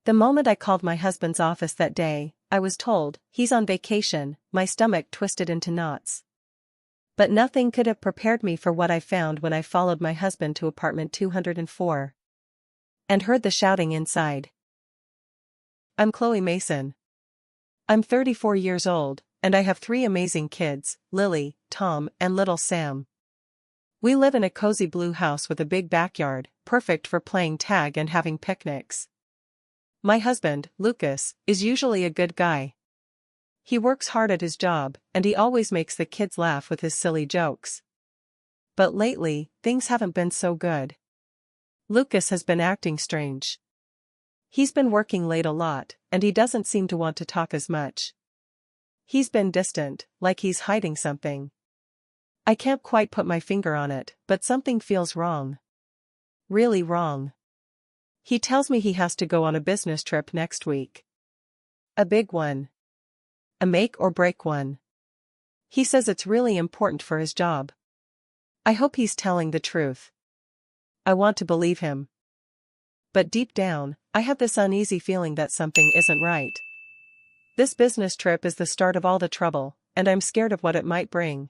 The moment I called my husband's office that day, I was told, he's on vacation. My stomach twisted into knots. But nothing could have prepared me for what I found when I followed my husband to apartment 204. And heard the shouting inside. I'm Chloe Mason. I'm 34 years old, and I have 3 amazing kids, Lily, Tom, and little Sam. We live in a cozy blue house with a big backyard, perfect for playing tag and having picnics. My husband, Lucas, is usually a good guy. He works hard at his job, and he always makes the kids laugh with his silly jokes. But lately, things haven't been so good. Lucas has been acting strange. He's been working late a lot, and he doesn't seem to want to talk as much. He's been distant, like he's hiding something. I can't quite put my finger on it, but something feels wrong. Really wrong. He tells me he has to go on a business trip next week. A big one. A make or break one. He says it's really important for his job. I hope he's telling the truth. I want to believe him. But deep down, I have this uneasy feeling that something isn't right. This business trip is the start of all the trouble, and I'm scared of what it might bring.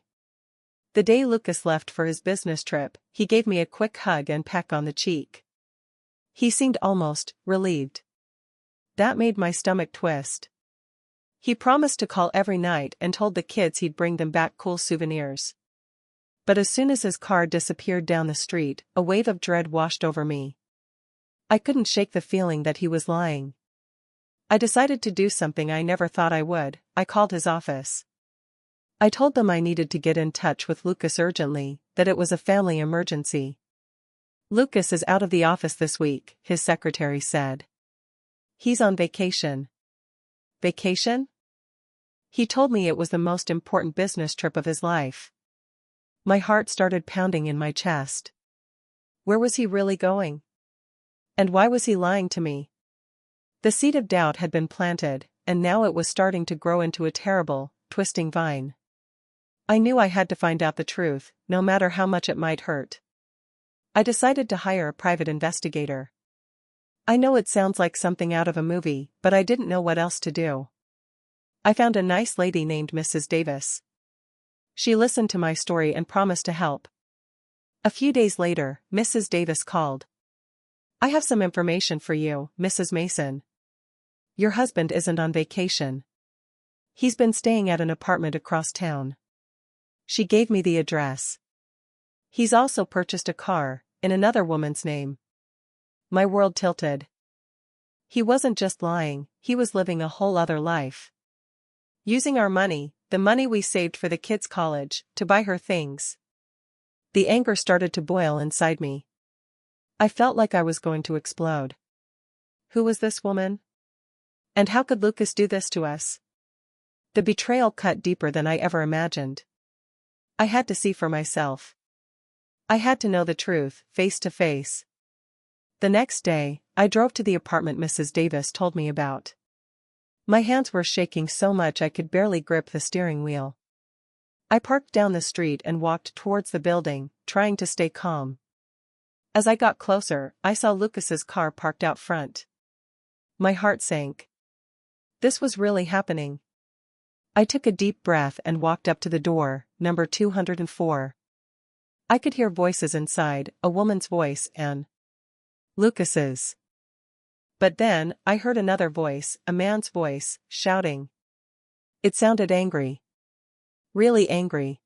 The day Lucas left for his business trip, he gave me a quick hug and peck on the cheek. He seemed almost relieved. That made my stomach twist. He promised to call every night and told the kids he'd bring them back cool souvenirs. But as soon as his car disappeared down the street, a wave of dread washed over me. I couldn't shake the feeling that he was lying. I decided to do something I never thought I would. I called his office. I told them I needed to get in touch with Lucas urgently, that it was a family emergency. Lucas is out of the office this week, his secretary said. He's on vacation. Vacation? He told me it was the most important business trip of his life. My heart started pounding in my chest. Where was he really going? And why was he lying to me? The seed of doubt had been planted, and now it was starting to grow into a terrible, twisting vine. I knew I had to find out the truth, no matter how much it might hurt. I decided to hire a private investigator. I know it sounds like something out of a movie, but I didn't know what else to do. I found a nice lady named Mrs. Davis. She listened to my story and promised to help. A few days later, Mrs. Davis called. I have some information for you, Mrs. Mason. Your husband isn't on vacation. He's been staying at an apartment across town. She gave me the address. He's also purchased a car, in another woman's name. My world tilted. He wasn't just lying, he was living a whole other life. Using our money, the money we saved for the kids' college, to buy her things. The anger started to boil inside me. I felt like I was going to explode. Who was this woman? And how could Lucas do this to us? The betrayal cut deeper than I ever imagined. I had to see for myself. I had to know the truth, face to face. The next day, I drove to the apartment Mrs. Davis told me about. My hands were shaking so much I could barely grip the steering wheel. I parked down the street and walked towards the building, trying to stay calm. As I got closer, I saw Lucas's car parked out front. My heart sank. This was really happening. I took a deep breath and walked up to the door, number 204. I could hear voices inside, a woman's voice and Lucas's. But then, I heard another voice, a man's voice, shouting. It sounded angry. Really angry.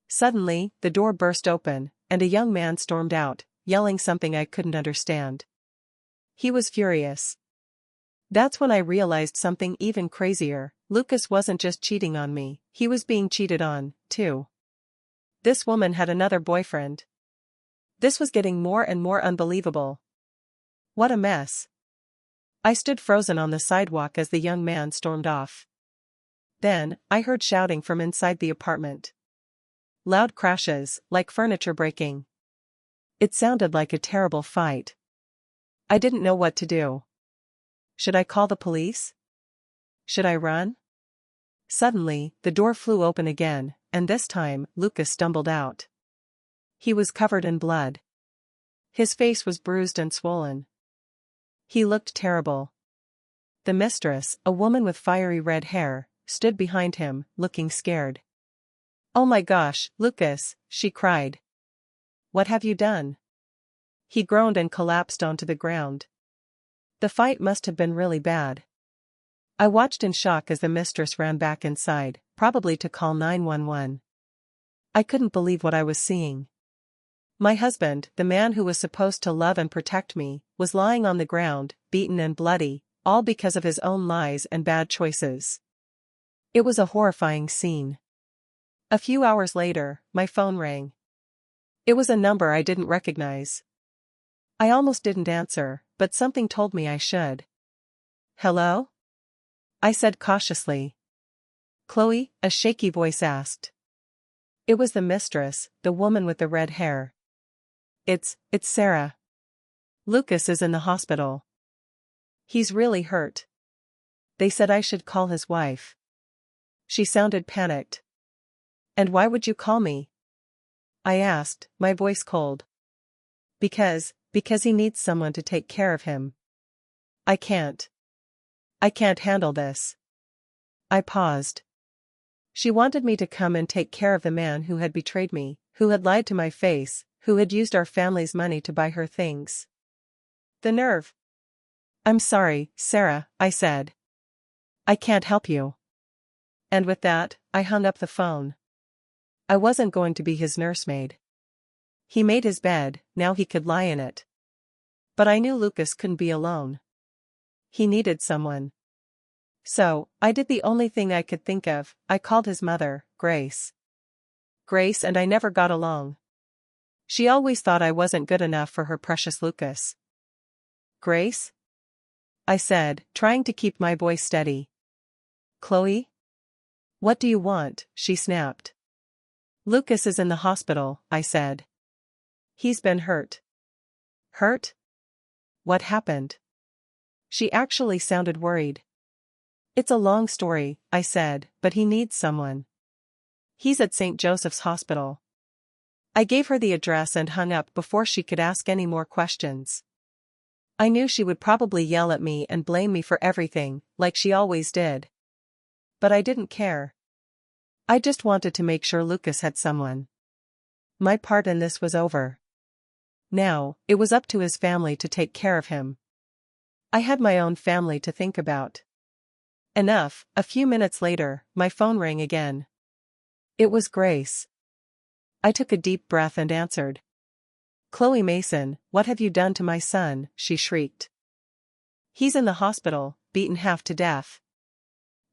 Suddenly, the door burst open, and a young man stormed out, yelling something I couldn't understand. He was furious. That's when I realized something even crazier. Lucas wasn't just cheating on me, he was being cheated on, too. This woman had another boyfriend. This was getting more and more unbelievable. What a mess. I stood frozen on the sidewalk as the young man stormed off. Then, I heard shouting from inside the apartment. Loud crashes, like furniture breaking. It sounded like a terrible fight. I didn't know what to do. Should I call the police? Should I run? Suddenly, the door flew open again, and this time, Lucas stumbled out. He was covered in blood. His face was bruised and swollen. He looked terrible. The mistress, a woman with fiery red hair, stood behind him, looking scared. "Oh my gosh, Lucas," she cried. "What have you done?" He groaned and collapsed onto the ground. The fight must have been really bad. I watched in shock as the mistress ran back inside, probably to call 911. I couldn't believe what I was seeing. My husband, the man who was supposed to love and protect me, was lying on the ground, beaten and bloody, all because of his own lies and bad choices. It was a horrifying scene. A few hours later, my phone rang. It was a number I didn't recognize. I almost didn't answer, but something told me I should. "Hello?" I said cautiously. "Chloe?" a shaky voice asked. It was the mistress, the woman with the red hair. It's Sarah. Lucas is in the hospital. He's really hurt. They said I should call his wife." She sounded panicked. "And why would you call me?" I asked, my voice cold. Because he needs someone to take care of him. I can't handle this." I paused. She wanted me to come and take care of the man who had betrayed me, who had lied to my face, who had used our family's money to buy her things. The nerve. "I'm sorry, Sarah," I said. "I can't help you." And with that, I hung up the phone. I wasn't going to be his nursemaid. He made his bed, now he could lie in it. But I knew Lucas couldn't be alone. He needed someone. So, I did the only thing I could think of. I called his mother, Grace. Grace and I never got along. She always thought I wasn't good enough for her precious Lucas. "Grace?" I said, trying to keep my voice steady. "Chloe? What do you want?" she snapped. "Lucas is in the hospital," I said. "He's been hurt." "Hurt? What happened?" She actually sounded worried. "It's a long story," I said, "but he needs someone. He's at St. Joseph's Hospital." I gave her the address and hung up before she could ask any more questions. I knew she would probably yell at me and blame me for everything, like she always did. But I didn't care. I just wanted to make sure Lucas had someone. My part in this was over. Now, it was up to his family to take care of him. I had my own family to think about. Enough. A few minutes later, my phone rang again. It was Grace. I took a deep breath and answered. "Chloe Mason, what have you done to my son?" she shrieked. "He's in the hospital, beaten half to death.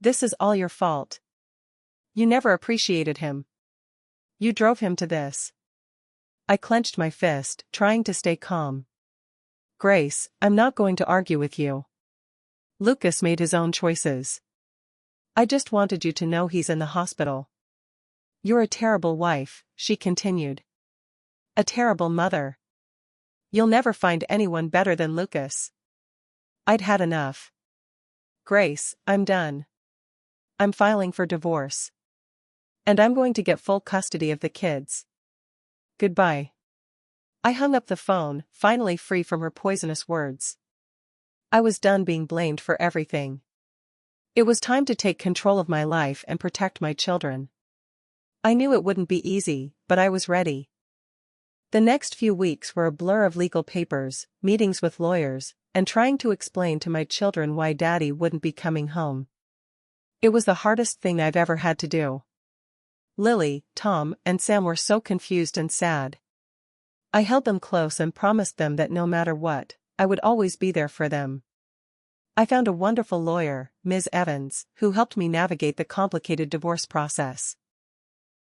This is all your fault. You never appreciated him. You drove him to this." I clenched my fist, trying to stay calm. "Grace, I'm not going to argue with you. Lucas made his own choices. I just wanted you to know he's in the hospital." "You're a terrible wife," she continued. "A terrible mother. You'll never find anyone better than Lucas." I'd had enough. "Grace, I'm done. I'm filing for divorce. And I'm going to get full custody of the kids. Goodbye." I hung up the phone, finally free from her poisonous words. I was done being blamed for everything. It was time to take control of my life and protect my children. I knew it wouldn't be easy, but I was ready. The next few weeks were a blur of legal papers, meetings with lawyers, and trying to explain to my children why Daddy wouldn't be coming home. It was the hardest thing I've ever had to do. Lily, Tom, and Sam were so confused and sad. I held them close and promised them that no matter what, I would always be there for them. I found a wonderful lawyer, Ms. Evans, who helped me navigate the complicated divorce process.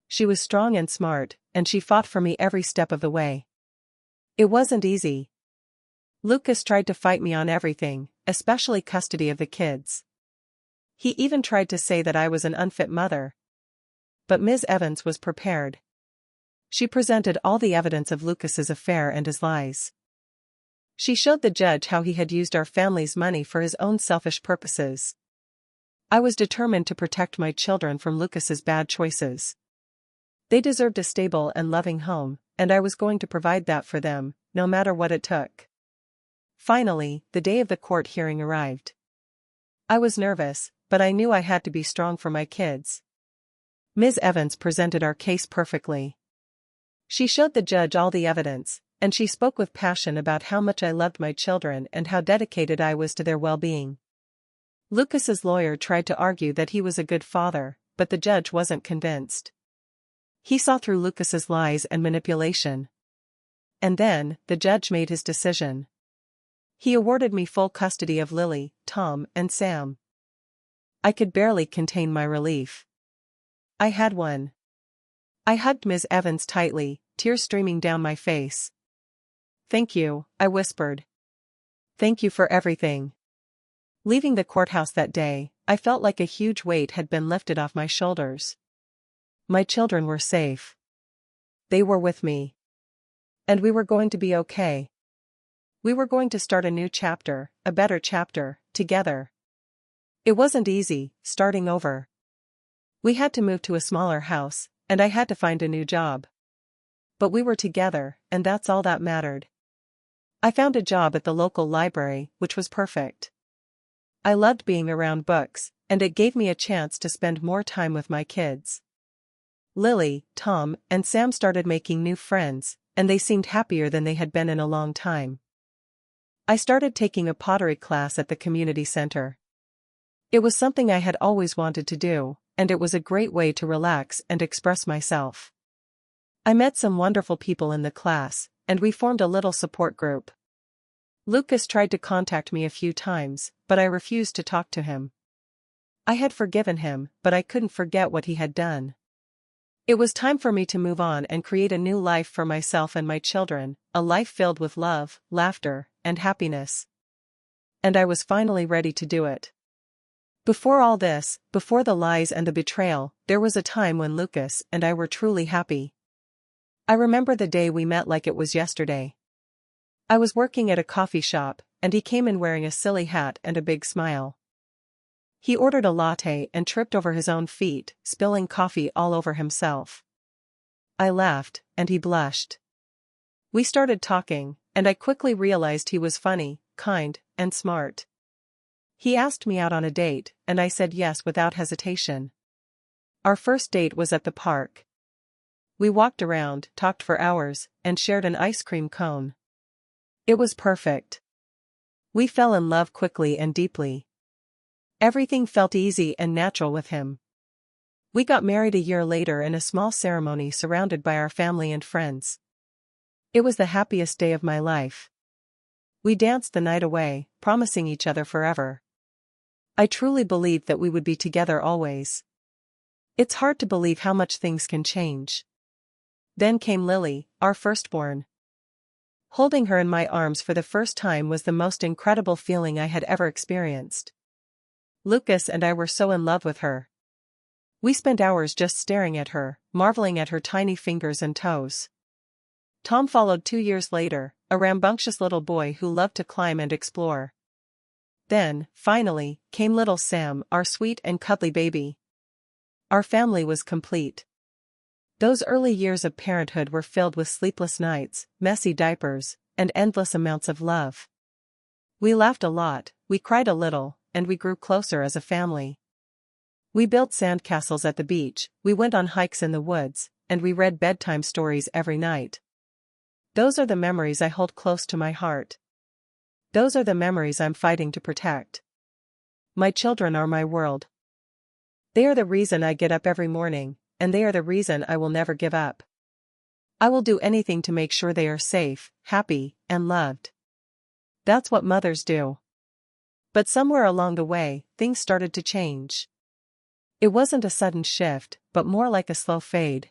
She was strong and smart, and she fought for me every step of the way. It wasn't easy. Lucas tried to fight me on everything, especially custody of the kids. He even tried to say that I was an unfit mother. But Ms. Evans was prepared. She presented all the evidence of Lucas's affair and his lies. She showed the judge how he had used our family's money for his own selfish purposes. I was determined to protect my children from Lucas's bad choices. They deserved a stable and loving home, and I was going to provide that for them, no matter what it took. Finally, the day of the court hearing arrived. I was nervous, but I knew I had to be strong for my kids. Ms. Evans presented our case perfectly. She showed the judge all the evidence, and she spoke with passion about how much I loved my children and how dedicated I was to their well-being. Lucas's lawyer tried to argue that he was a good father, but the judge wasn't convinced. He saw through Lucas's lies and manipulation. And then, the judge made his decision. He awarded me full custody of Lily, Tom, and Sam. I could barely contain my relief. I had won. I hugged Ms. Evans tightly, tears streaming down my face. "Thank you," I whispered. "Thank you for everything." Leaving the courthouse that day, I felt like a huge weight had been lifted off my shoulders. My children were safe. They were with me. And we were going to be okay. We were going to start a new chapter, a better chapter, together. It wasn't easy, starting over. We had to move to a smaller house, and I had to find a new job. But we were together, and that's all that mattered. I found a job at the local library, which was perfect. I loved being around books, and it gave me a chance to spend more time with my kids. Lily, Tom, and Sam started making new friends, and they seemed happier than they had been in a long time. I started taking a pottery class at the community center. It was something I had always wanted to do, and it was a great way to relax and express myself. I met some wonderful people in the class, and we formed a little support group. Lucas tried to contact me a few times, but I refused to talk to him. I had forgiven him, but I couldn't forget what he had done. It was time for me to move on and create a new life for myself and my children, a life filled with love, laughter, and happiness. And I was finally ready to do it. Before all this, before the lies and the betrayal, there was a time when Lucas and I were truly happy. I remember the day we met like it was yesterday. I was working at a coffee shop, and he came in wearing a silly hat and a big smile. He ordered a latte and tripped over his own feet, spilling coffee all over himself. I laughed, and he blushed. We started talking, and I quickly realized he was funny, kind, and smart. He asked me out on a date, and I said yes without hesitation. Our first date was at the park. We walked around, talked for hours, and shared an ice cream cone. It was perfect. We fell in love quickly and deeply. Everything felt easy and natural with him. We got married a year later in a small ceremony surrounded by our family and friends. It was the happiest day of my life. We danced the night away, promising each other forever. I truly believed that we would be together always. It's hard to believe how much things can change. Then came Lily, our firstborn. Holding her in my arms for the first time was the most incredible feeling I had ever experienced. Lucas and I were so in love with her. We spent hours just staring at her, marveling at her tiny fingers and toes. Tom followed 2 years later, a rambunctious little boy who loved to climb and explore. Then, finally, came little Sam, our sweet and cuddly baby. Our family was complete. Those early years of parenthood were filled with sleepless nights, messy diapers, and endless amounts of love. We laughed a lot, we cried a little, and we grew closer as a family. We built sandcastles at the beach, we went on hikes in the woods, and we read bedtime stories every night. Those are the memories I hold close to my heart. Those are the memories I'm fighting to protect. My children are my world. They are the reason I get up every morning, and they are the reason I will never give up. I will do anything to make sure they are safe, happy, and loved. That's what mothers do. But somewhere along the way, things started to change. It wasn't a sudden shift, but more like a slow fade.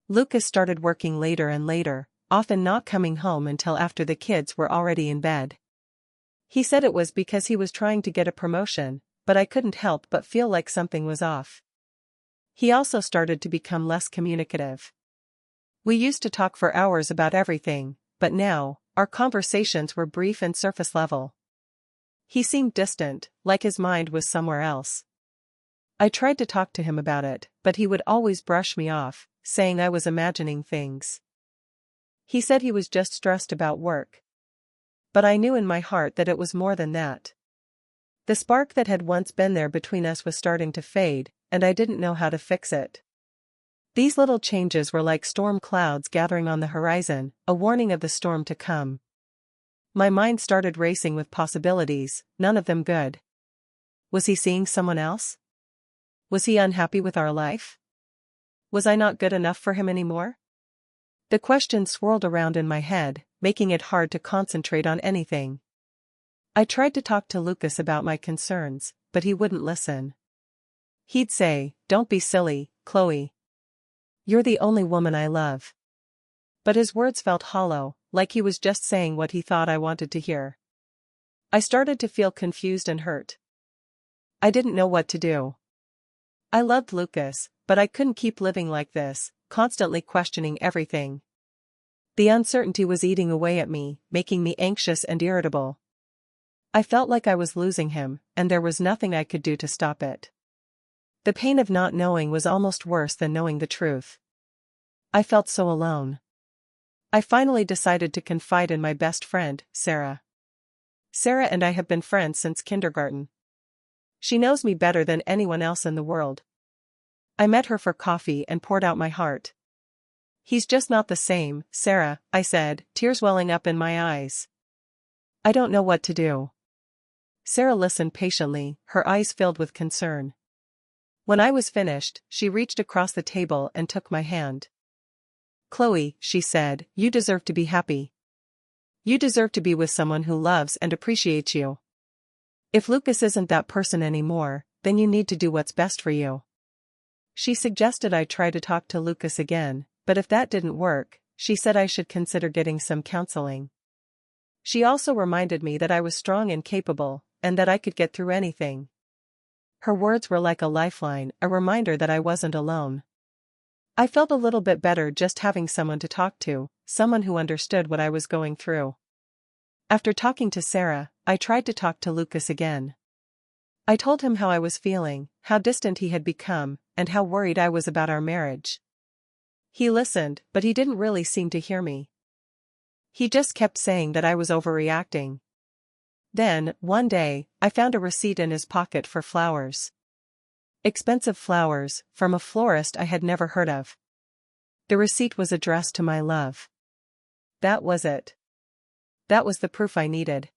Lucas started working later and later, often not coming home until after the kids were already in bed. He said it was because he was trying to get a promotion, but I couldn't help but feel like something was off. He also started to become less communicative. We used to talk for hours about everything, but now, our conversations were brief and surface level. He seemed distant, like his mind was somewhere else. I tried to talk to him about it, but he would always brush me off, saying I was imagining things. He said he was just stressed about work. But I knew in my heart that it was more than that. The spark that had once been there between us was starting to fade, and I didn't know how to fix it. These little changes were like storm clouds gathering on the horizon, a warning of the storm to come. My mind started racing with possibilities, none of them good. Was he seeing someone else? Was he unhappy with our life? Was I not good enough for him anymore? The questions swirled around in my head, making it hard to concentrate on anything. I tried to talk to Lucas about my concerns, but he wouldn't listen. He'd say, "Don't be silly, Chloe. You're the only woman I love." But his words felt hollow, like he was just saying what he thought I wanted to hear. I started to feel confused and hurt. I didn't know what to do. I loved Lucas, but I couldn't keep living like this, constantly questioning everything. The uncertainty was eating away at me, making me anxious and irritable. I felt like I was losing him, and there was nothing I could do to stop it. The pain of not knowing was almost worse than knowing the truth. I felt so alone. I finally decided to confide in my best friend, Sarah. Sarah and I have been friends since kindergarten. She knows me better than anyone else in the world. I met her for coffee and poured out my heart. "He's just not the same, Sarah," I said, tears welling up in my eyes. "I don't know what to do." Sarah listened patiently, her eyes filled with concern. When I was finished, she reached across the table and took my hand. "Chloe," she said, "you deserve to be happy. You deserve to be with someone who loves and appreciates you. If Lucas isn't that person anymore, then you need to do what's best for you." She suggested I try to talk to Lucas again, but if that didn't work, she said I should consider getting some counseling. She also reminded me that I was strong and capable, and that I could get through anything. Her words were like a lifeline, a reminder that I wasn't alone. I felt a little bit better just having someone to talk to, someone who understood what I was going through. After talking to Sarah, I tried to talk to Lucas again. I told him how I was feeling, how distant he had become, and how worried I was about our marriage. He listened, but he didn't really seem to hear me. He just kept saying that I was overreacting. Then, one day, I found a receipt in his pocket for flowers. Expensive flowers, from a florist I had never heard of. The receipt was addressed to my love. That was it. That was the proof I needed.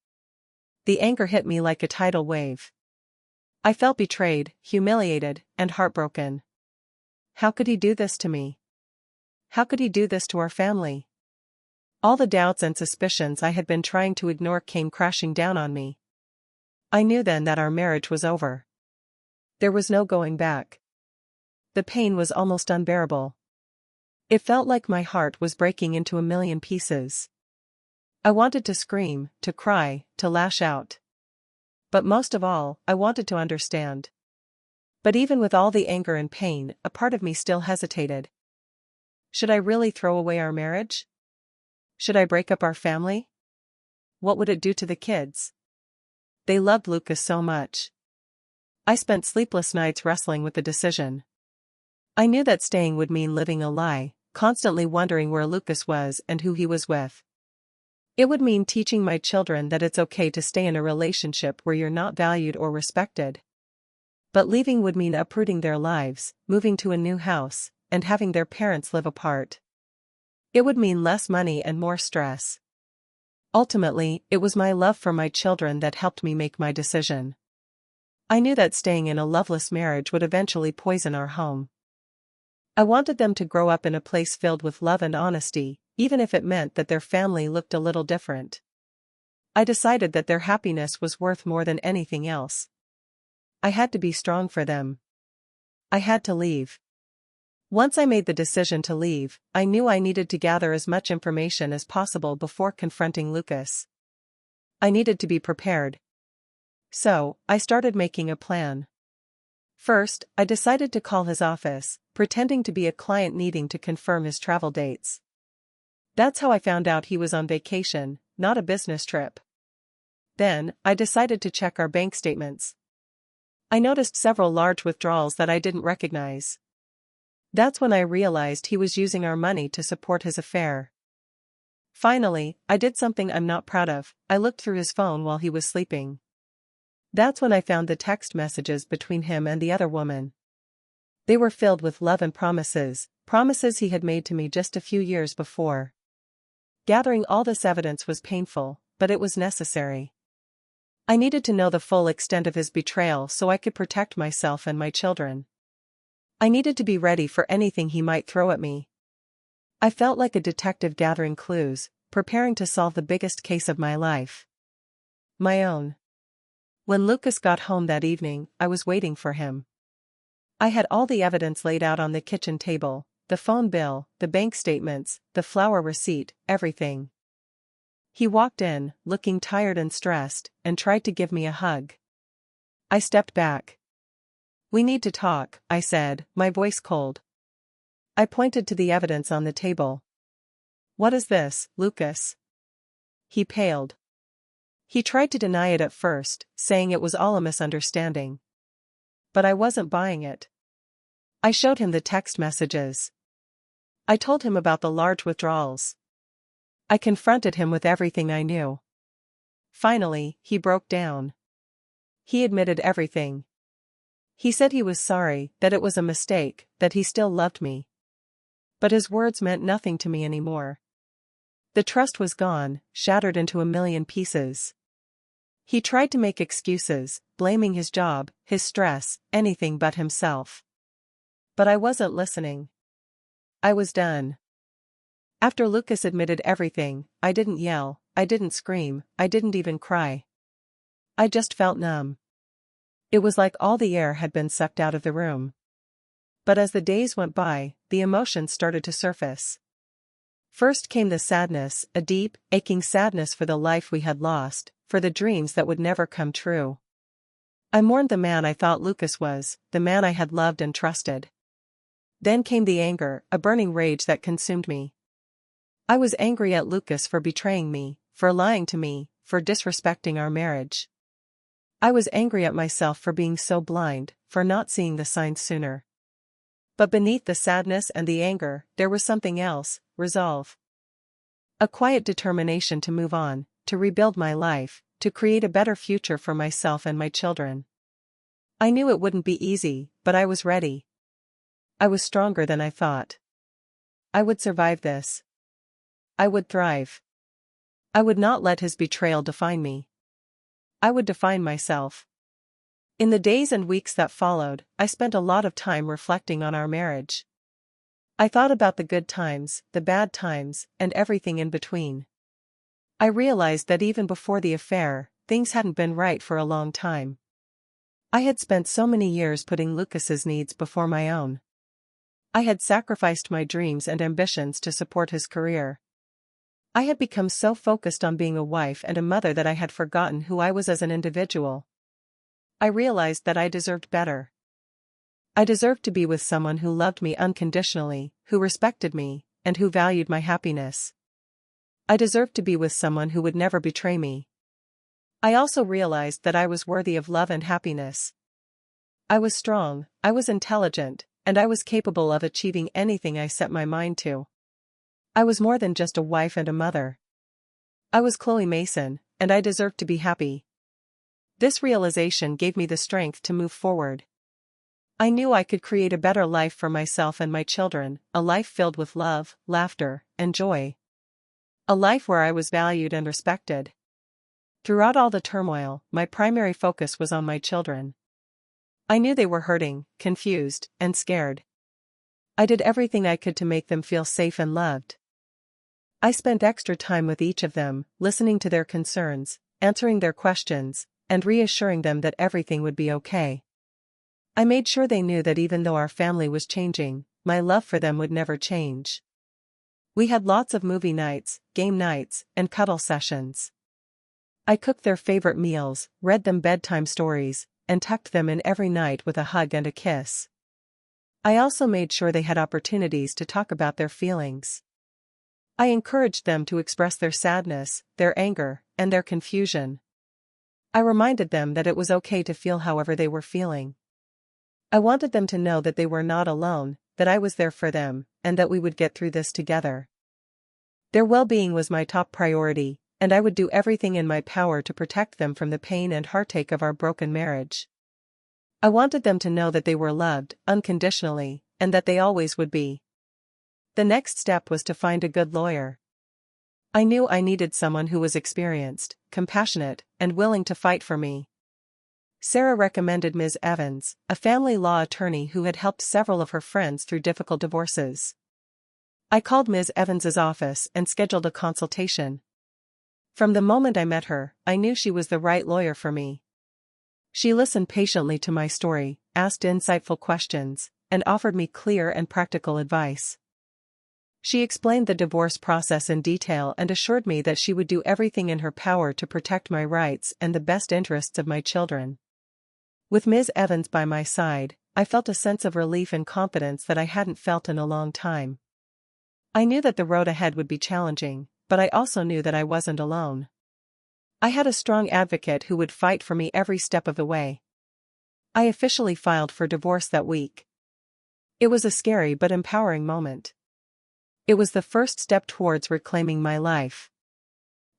The anger hit me like a tidal wave. I felt betrayed, humiliated, and heartbroken. How could he do this to me? How could he do this to our family? All the doubts and suspicions I had been trying to ignore came crashing down on me. I knew then that our marriage was over. There was no going back. The pain was almost unbearable. It felt like my heart was breaking into a million pieces. I wanted to scream, to cry, to lash out. But most of all, I wanted to understand. But even with all the anger and pain, a part of me still hesitated. Should I really throw away our marriage? Should I break up our family? What would it do to the kids? They loved Lucas so much. I spent sleepless nights wrestling with the decision. I knew that staying would mean living a lie, constantly wondering where Lucas was and who he was with. It would mean teaching my children that it's okay to stay in a relationship where you're not valued or respected. But leaving would mean uprooting their lives, moving to a new house, and having their parents live apart. It would mean less money and more stress. Ultimately, it was my love for my children that helped me make my decision. I knew that staying in a loveless marriage would eventually poison our home. I wanted them to grow up in a place filled with love and honesty, even if it meant that their family looked a little different. I decided that their happiness was worth more than anything else. I had to be strong for them. I had to leave. Once I made the decision to leave, I knew I needed to gather as much information as possible before confronting Lucas. I needed to be prepared. So, I started making a plan. First, I decided to call his office, pretending to be a client needing to confirm his travel dates. That's how I found out he was on vacation, not a business trip. Then, I decided to check our bank statements. I noticed several large withdrawals that I didn't recognize. That's when I realized he was using our money to support his affair. Finally, I did something I'm not proud of. I looked through his phone while he was sleeping. That's when I found the text messages between him and the other woman. They were filled with love and promises, promises he had made to me just a few years before. Gathering all this evidence was painful, but it was necessary. I needed to know the full extent of his betrayal so I could protect myself and my children. I needed to be ready for anything he might throw at me. I felt like a detective gathering clues, preparing to solve the biggest case of my life. My own. When Lucas got home that evening, I was waiting for him. I had all the evidence laid out on the kitchen table, the phone bill, the bank statements, the flour receipt, everything. He walked in, looking tired and stressed, and tried to give me a hug. I stepped back. "We need to talk," I said, my voice cold. I pointed to the evidence on the table. "What is this, Lucas?" He paled. He tried to deny it at first, saying it was all a misunderstanding. But I wasn't buying it. I showed him the text messages. I told him about the large withdrawals. I confronted him with everything I knew. Finally, he broke down. He admitted everything. He said he was sorry, that it was a mistake, that he still loved me. But his words meant nothing to me anymore. The trust was gone, shattered into a million pieces. He tried to make excuses, blaming his job, his stress, anything but himself. But I wasn't listening. I was done. After Lucas admitted everything, I didn't yell, I didn't scream, I didn't even cry. I just felt numb. It was like all the air had been sucked out of the room. But as the days went by, the emotions started to surface. First came the sadness, a deep, aching sadness for the life we had lost, for the dreams that would never come true. I mourned the man I thought Lucas was, the man I had loved and trusted. Then came the anger, a burning rage that consumed me. I was angry at Lucas for betraying me, for lying to me, for disrespecting our marriage. I was angry at myself for being so blind, for not seeing the signs sooner. But beneath the sadness and the anger, there was something else, resolve. A quiet determination to move on, to rebuild my life, to create a better future for myself and my children. I knew it wouldn't be easy, but I was ready. I was stronger than I thought. I would survive this. I would thrive. I would not let his betrayal define me. I would define myself. In the days and weeks that followed, I spent a lot of time reflecting on our marriage. I thought about the good times, the bad times, and everything in between. I realized that even before the affair, things hadn't been right for a long time. I had spent so many years putting Lucas's needs before my own. I had sacrificed my dreams and ambitions to support his career. I had become so focused on being a wife and a mother that I had forgotten who I was as an individual. I realized that I deserved better. I deserved to be with someone who loved me unconditionally, who respected me, and who valued my happiness. I deserved to be with someone who would never betray me. I also realized that I was worthy of love and happiness. I was strong, I was intelligent, and I was capable of achieving anything I set my mind to. I was more than just a wife and a mother. I was Chloe Mason, and I deserved to be happy. This realization gave me the strength to move forward. I knew I could create a better life for myself and my children, a life filled with love, laughter, and joy. A life where I was valued and respected. Throughout all the turmoil, my primary focus was on my children. I knew they were hurting, confused, and scared. I did everything I could to make them feel safe and loved. I spent extra time with each of them, listening to their concerns, answering their questions, and reassuring them that everything would be okay. I made sure they knew that even though our family was changing, my love for them would never change. We had lots of movie nights, game nights, and cuddle sessions. I cooked their favorite meals, read them bedtime stories, and tucked them in every night with a hug and a kiss. I also made sure they had opportunities to talk about their feelings. I encouraged them to express their sadness, their anger, and their confusion. I reminded them that it was okay to feel however they were feeling. I wanted them to know that they were not alone, that I was there for them, and that we would get through this together. Their well-being was my top priority, and I would do everything in my power to protect them from the pain and heartache of our broken marriage. I wanted them to know that they were loved, unconditionally, and that they always would be. The next step was to find a good lawyer. I knew I needed someone who was experienced, compassionate, and willing to fight for me. Sarah recommended Ms. Evans, a family law attorney who had helped several of her friends through difficult divorces. I called Ms. Evans's office and scheduled a consultation. From the moment I met her, I knew she was the right lawyer for me. She listened patiently to my story, asked insightful questions, and offered me clear and practical advice. She explained the divorce process in detail and assured me that she would do everything in her power to protect my rights and the best interests of my children. With Ms. Evans by my side, I felt a sense of relief and confidence that I hadn't felt in a long time. I knew that the road ahead would be challenging, but I also knew that I wasn't alone. I had a strong advocate who would fight for me every step of the way. I officially filed for divorce that week. It was a scary but empowering moment. It was the first step towards reclaiming my life.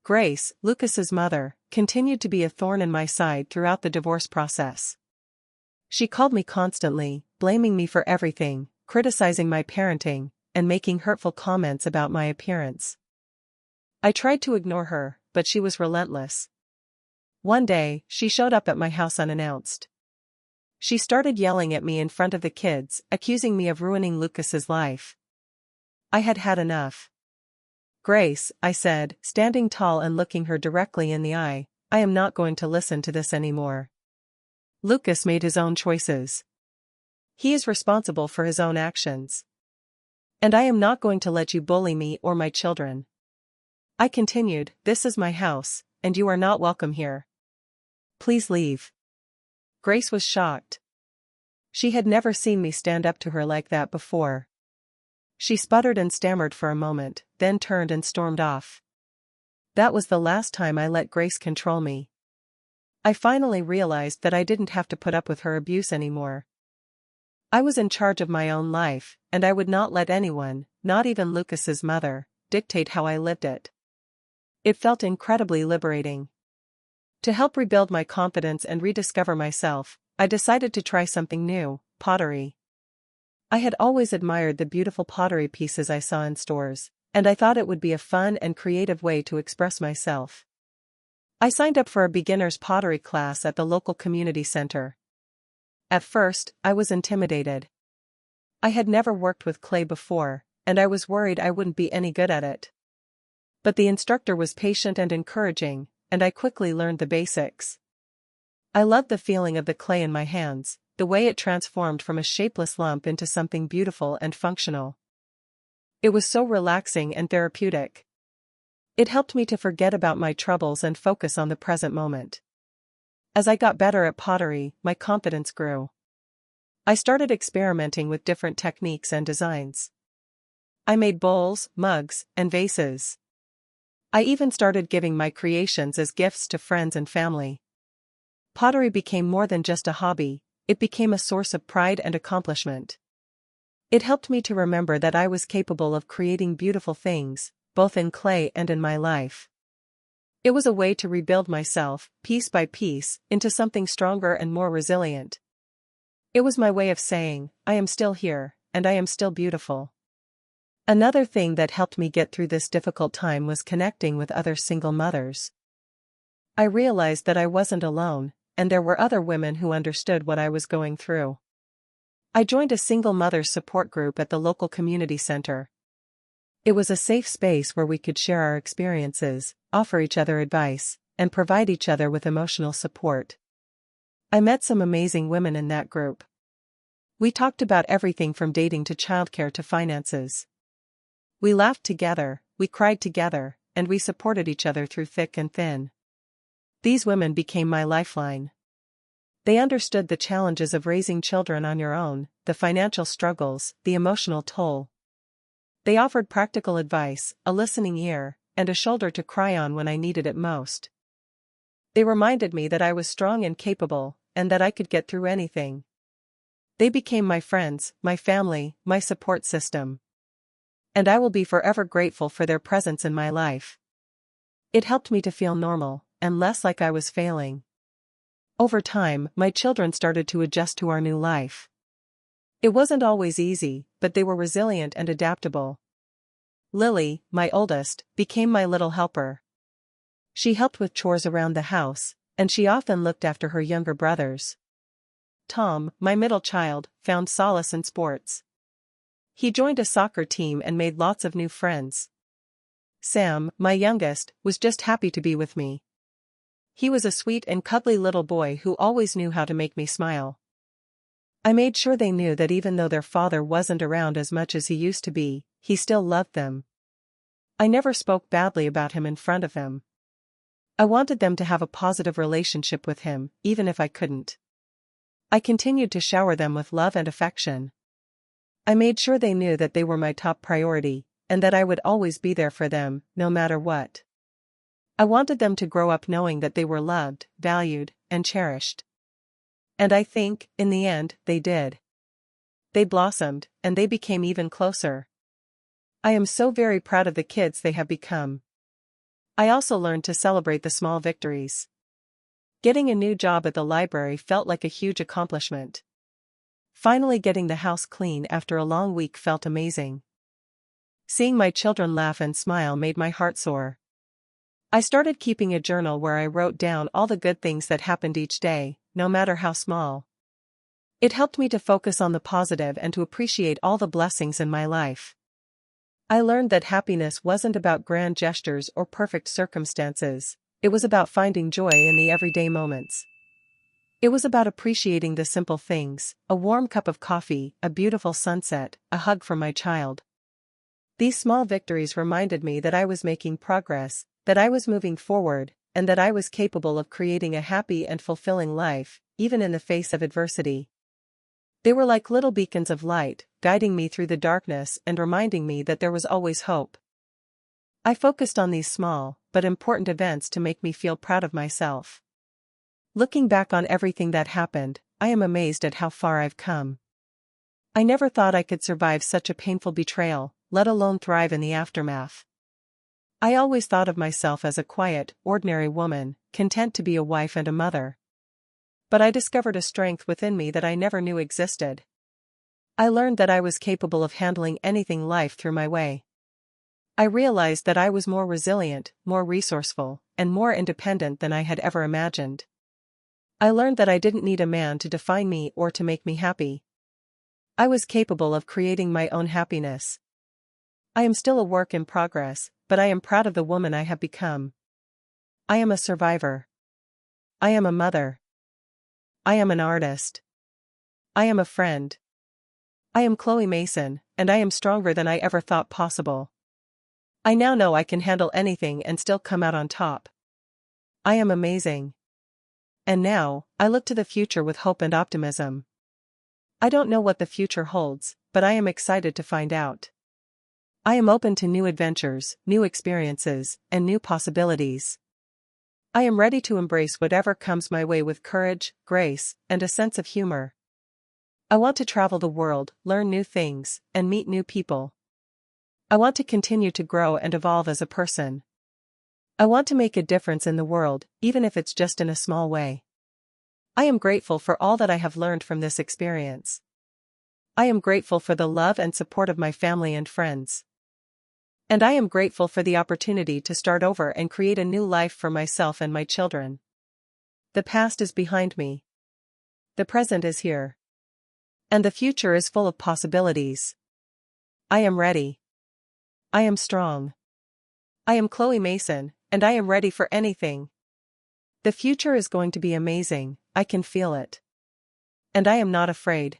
Grace, Lucas's mother, continued to be a thorn in my side throughout the divorce process. She called me constantly, blaming me for everything, criticizing my parenting, and making hurtful comments about my appearance. I tried to ignore her, but she was relentless. One day, she showed up at my house unannounced. She started yelling at me in front of the kids, accusing me of ruining Lucas's life. I had had enough. "Grace," I said, standing tall and looking her directly in the eye, "I am not going to listen to this anymore. Lucas made his own choices. He is responsible for his own actions. And I am not going to let you bully me or my children." I continued, "This is my house, and you are not welcome here. Please leave." Grace was shocked. She had never seen me stand up to her like that before. She sputtered and stammered for a moment, then turned and stormed off. That was the last time I let Grace control me. I finally realized that I didn't have to put up with her abuse anymore. I was in charge of my own life, and I would not let anyone, not even Lucas's mother, dictate how I lived it. It felt incredibly liberating. To help rebuild my confidence and rediscover myself, I decided to try something new: pottery. I had always admired the beautiful pottery pieces I saw in stores, and I thought it would be a fun and creative way to express myself. I signed up for a beginner's pottery class at the local community center. At first, I was intimidated. I had never worked with clay before, and I was worried I wouldn't be any good at it. But the instructor was patient and encouraging, and I quickly learned the basics. I loved the feeling of the clay in my hands, the way it transformed from a shapeless lump into something beautiful and functional. It was so relaxing and therapeutic. It helped me to forget about my troubles and focus on the present moment. As I got better at pottery, my confidence grew. I started experimenting with different techniques and designs. I made bowls, mugs, and vases. I even started giving my creations as gifts to friends and family. Pottery became more than just a hobby, it became a source of pride and accomplishment. It helped me to remember that I was capable of creating beautiful things, both in clay and in my life. It was a way to rebuild myself, piece by piece, into something stronger and more resilient. It was my way of saying, I am still here, and I am still beautiful. Another thing that helped me get through this difficult time was connecting with other single mothers. I realized that I wasn't alone, and there were other women who understood what I was going through. I joined a single mother's support group at the local community center. It was a safe space where we could share our experiences, offer each other advice, and provide each other with emotional support. I met some amazing women in that group. We talked about everything from dating to childcare to finances. We laughed together, we cried together, and we supported each other through thick and thin. These women became my lifeline. They understood the challenges of raising children on your own, the financial struggles, the emotional toll. They offered practical advice, a listening ear, and a shoulder to cry on when I needed it most. They reminded me that I was strong and capable, and that I could get through anything. They became my friends, my family, my support system. And I will be forever grateful for their presence in my life. It helped me to feel normal, and less like I was failing. Over time, my children started to adjust to our new life. It wasn't always easy, but they were resilient and adaptable. Lily, my oldest, became my little helper. She helped with chores around the house, and she often looked after her younger brothers. Tom, my middle child, found solace in sports. He joined a soccer team and made lots of new friends. Sam, my youngest, was just happy to be with me. He was a sweet and cuddly little boy who always knew how to make me smile. I made sure they knew that even though their father wasn't around as much as he used to be, he still loved them. I never spoke badly about him in front of him. I wanted them to have a positive relationship with him, even if I couldn't. I continued to shower them with love and affection. I made sure they knew that they were my top priority, and that I would always be there for them, no matter what. I wanted them to grow up knowing that they were loved, valued, and cherished. And I think, in the end, they did. They blossomed, and they became even closer. I am so very proud of the kids they have become. I also learned to celebrate the small victories. Getting a new job at the library felt like a huge accomplishment. Finally getting the house clean after a long week felt amazing. Seeing my children laugh and smile made my heart soar. I started keeping a journal where I wrote down all the good things that happened each day, no matter how small. It helped me to focus on the positive and to appreciate all the blessings in my life. I learned that happiness wasn't about grand gestures or perfect circumstances, it was about finding joy in the everyday moments. It was about appreciating the simple things, a warm cup of coffee, a beautiful sunset, a hug from my child. These small victories reminded me that I was making progress, that I was moving forward, and that I was capable of creating a happy and fulfilling life, even in the face of adversity. They were like little beacons of light, guiding me through the darkness and reminding me that there was always hope. I focused on these small, but important events to make me feel proud of myself. Looking back on everything that happened, I am amazed at how far I've come. I never thought I could survive such a painful betrayal, let alone thrive in the aftermath. I always thought of myself as a quiet, ordinary woman, content to be a wife and a mother. But I discovered a strength within me that I never knew existed. I learned that I was capable of handling anything life threw my way. I realized that I was more resilient, more resourceful, and more independent than I had ever imagined. I learned that I didn't need a man to define me or to make me happy. I was capable of creating my own happiness. I am still a work in progress, but I am proud of the woman I have become. I am a survivor. I am a mother. I am an artist. I am a friend. I am Chloe Mason, and I am stronger than I ever thought possible. I now know I can handle anything and still come out on top. I am amazing. And now, I look to the future with hope and optimism. I don't know what the future holds, but I am excited to find out. I am open to new adventures, new experiences, and new possibilities. I am ready to embrace whatever comes my way with courage, grace, and a sense of humor. I want to travel the world, learn new things, and meet new people. I want to continue to grow and evolve as a person. I want to make a difference in the world, even if it's just in a small way. I am grateful for all that I have learned from this experience. I am grateful for the love and support of my family and friends. And I am grateful for the opportunity to start over and create a new life for myself and my children. The past is behind me. The present is here. And the future is full of possibilities. I am ready. I am strong. I am Chloe Mason, and I am ready for anything. The future is going to be amazing, I can feel it. And I am not afraid.